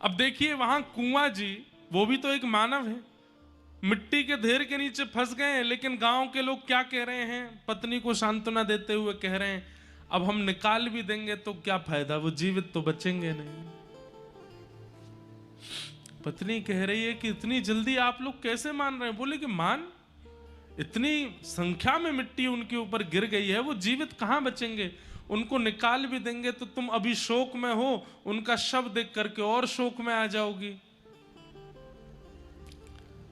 अब देखिए वहां कुआं जी, वो भी तो एक मानव है, मिट्टी के ढेर के नीचे फंस गए हैं, लेकिन गांव के लोग क्या कह रहे हैं, पत्नी को सांत्वना देते हुए कह रहे हैं अब हम निकाल भी देंगे तो क्या फायदा, वो जीवित तो बचेंगे नहीं। पत्नी कह रही है कि इतनी जल्दी आप लोग कैसे मान रहे हैं? बोले कि मान, इतनी संख्या में मिट्टी उनके ऊपर गिर गई है, वो जीवित कहां बचेंगे, उनको निकाल भी देंगे तो तुम अभी शोक में हो, उनका शव देख करके और शोक में आ जाओगी,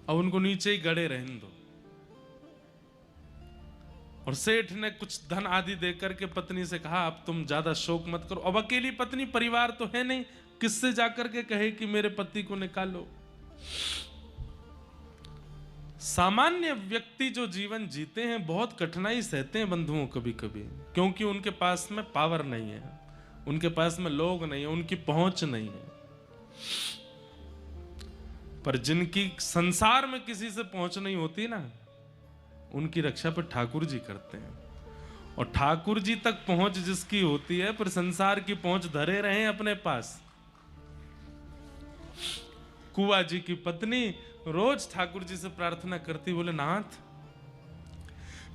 अब उनको नीचे ही गड़े रहने दो। और सेठ ने कुछ धन आदि देकर के पत्नी से कहा अब तुम ज्यादा शोक मत करो। अब अकेली पत्नी, परिवार तो है नहीं, किससे जाकर के कहे कि मेरे पति को निकालो। सामान्य व्यक्ति जो जीवन जीते हैं बहुत कठिनाई सहते हैं बंधुओं कभी कभी, क्योंकि उनके पास में पावर नहीं है, उनके पास में लोग नहीं है, उनकी पहुंच नहीं है। पर जिनकी संसार में किसी से पहुंच नहीं होती ना, उनकी रक्षा पर ठाकुर जी करते हैं। और ठाकुर जी तक पहुंच जिसकी होती है, पर संसार की पहुंच धरे रहे अपने पास। कुआ जी की पत्नी रोज ठाकुर जी से प्रार्थना करती, बोले नाथ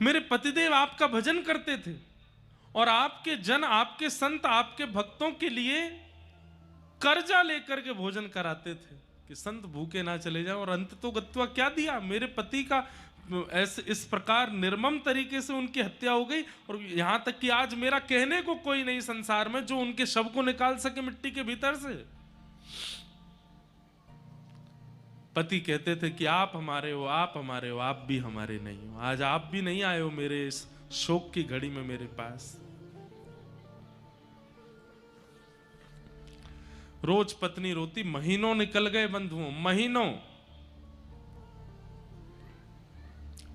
मेरे पतिदेव आपका भजन करते थे और आपके जन, आपके संत, आपके भक्तों के लिए कर्जा लेकर के भोजन कराते थे कि संत भूखे ना चले जाएं, और अंत तो गत्वा क्या दिया, मेरे पति का ऐसे इस प्रकार निर्मम तरीके से उनकी हत्या हो गई, और यहां तक कि आज मेरा कहने को कोई नहीं संसार में जो उनके शव को निकाल सके मिट्टी के भीतर से। पति कहते थे कि आप हमारे हो, आप हमारे हो, आप भी हमारे नहीं हो, आज आप भी नहीं आए हो मेरे इस शोक की घड़ी में मेरे पास। रोज पत्नी रोती, महीनों निकल गए बंधुओं, महीनों।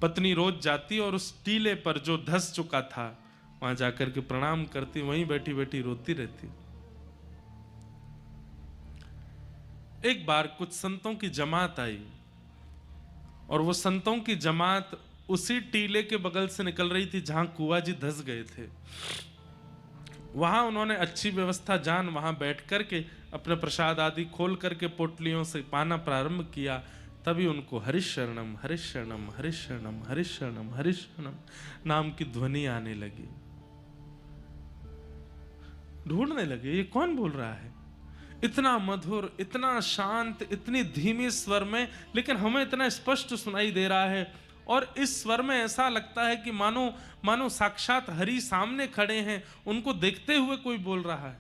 पत्नी रोज जाती और उस टीले पर जो धस चुका था वहां जाकर के प्रणाम करती, वहीं बैठी बैठी रोती रहती। एक बार कुछ संतों की जमात आई और वो संतों की जमात उसी टीले के बगल से निकल रही थी जहां कुआ जी धस गए थे। वहां उन्होंने अच्छी व्यवस्था जान वहां बैठ करके अपने प्रसाद आदि खोल करके पोटलियों से पाना प्रारंभ किया। तभी उनको हरिशरणम हरिशरणम हरिशरणम हरिशरणम हरिशरणम नाम की ध्वनि आने लगी। ढूंढने लगे ये कौन बोल रहा है, इतना मधुर, इतना शांत, इतनी धीमी स्वर में, लेकिन हमें इतना स्पष्ट सुनाई दे रहा है। और इस स्वर में ऐसा लगता है कि मानो साक्षात हरि सामने खड़े हैं, उनको देखते हुए कोई बोल रहा है।